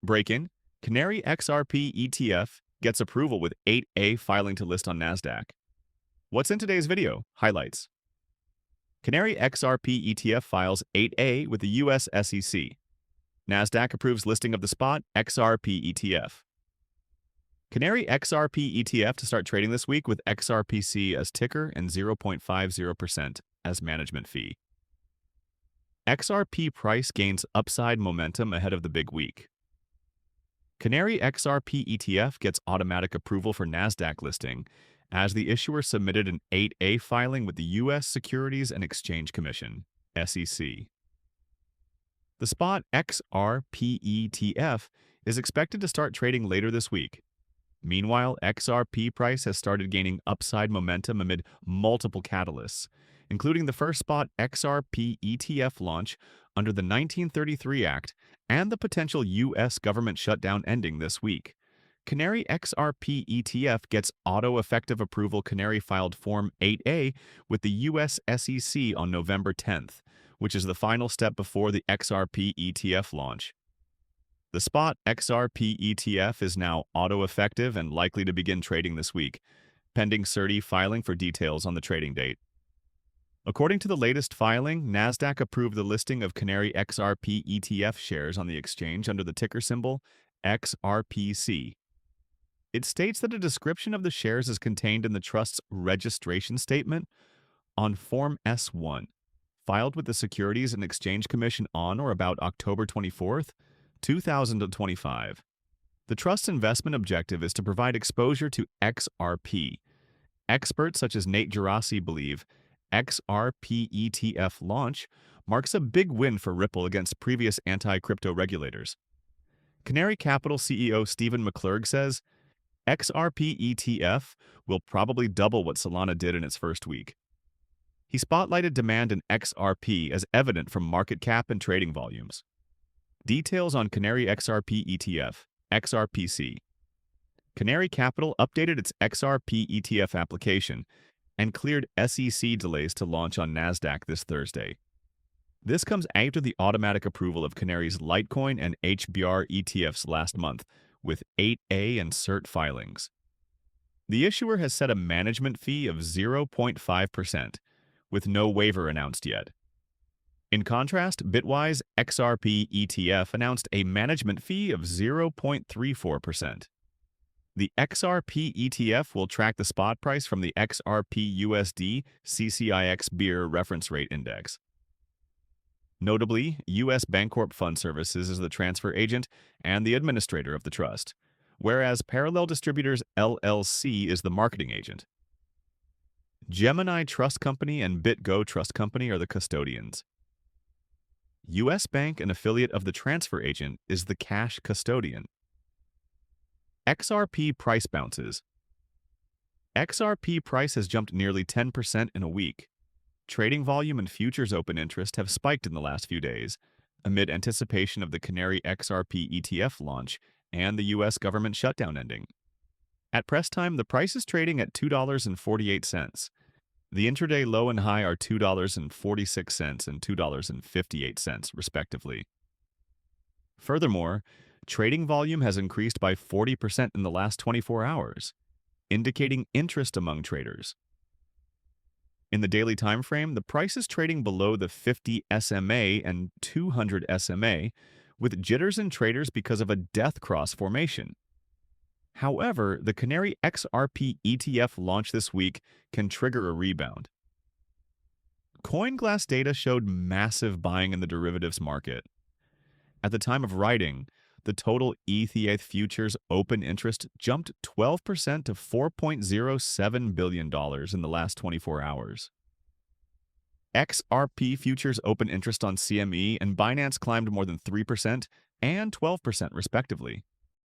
Break-in, Canary XRP ETF gets approval with 8A filing to list on Nasdaq. What's in today's video? Highlights. Canary XRP ETF files 8A with the US SEC. Nasdaq approves listing of the spot XRP ETF. Canary XRP ETF to start trading this week with XRPC as ticker and 0.50% as management fee. XRP price gains upside momentum ahead of the big week. Canary XRP ETF gets automatic approval for Nasdaq listing as the issuer submitted an 8A filing with the U.S. Securities and Exchange Commission, SEC. The spot XRP ETF is expected to start trading later this week. Meanwhile, XRP price has started gaining upside momentum amid multiple catalysts, including the first spot XRP ETF launch under the 1933 Act and the potential U.S. government shutdown ending this week. Canary XRP ETF gets auto-effective approval. Canary filed Form 8A with the U.S. SEC on November 10th, which is the final step before the XRP ETF launch. The spot XRP ETF is now auto-effective and likely to begin trading this week, pending SEC filing for details on the trading date. According to the latest filing, Nasdaq approved the listing of Canary XRP ETF shares on the exchange under the ticker symbol XRPC. It states that a description of the shares is contained in the trust's registration statement on Form S-1, filed with the Securities and Exchange Commission on or about October 24th, 2025. The trust's investment objective is to provide exposure to XRP. Experts such as Nate Gerasi believe XRP ETF launch marks a big win for Ripple against previous anti-crypto regulators. Canary Capital CEO Stephen McClurg says, XRP ETF will probably double what Solana did in its first week. He spotlighted demand in XRP as evident from market cap and trading volumes. Details on Canary XRP ETF, XRPC. Canary Capital updated its XRP ETF application and cleared SEC delays to launch on Nasdaq this Thursday. This comes after the automatic approval of Canary's Litecoin and HBR ETFs last month, with 8A and CERT filings. The issuer has set a management fee of 0.5%, with no waiver announced yet. In contrast, Bitwise XRP ETF announced a management fee of 0.34%. The XRP ETF will track the spot price from the XRP USD CCIX Beer Reference Rate Index. Notably, U.S. Bancorp Fund Services is the transfer agent and the administrator of the trust, whereas Parallel Distributors LLC is the marketing agent. Gemini Trust Company and BitGo Trust Company are the custodians. U.S. Bank, an affiliate of the transfer agent, is the cash custodian. XRP price bounces. XRP price has jumped nearly 10% in a week. Trading volume and futures open interest have spiked in the last few days, amid anticipation of the Canary XRP ETF launch and the U.S. government shutdown ending. At press time, the price is trading at $2.48. The intraday low and high are $2.46 and $2.58, respectively. Furthermore, trading volume has increased by 40% in the last 24 hours, indicating interest among traders. In the daily time frame, the price is trading below the 50 SMA and 200 SMA, with jitters in traders because of a death cross formation. However, the Canary XRP ETF launch this week can trigger a rebound. CoinGlass data showed massive buying in the derivatives market. At the time of writing, the total ETH futures open interest jumped 12% to $4.07 billion in the last 24 hours. XRP futures open interest on CME and Binance climbed more than 3% and 12% respectively.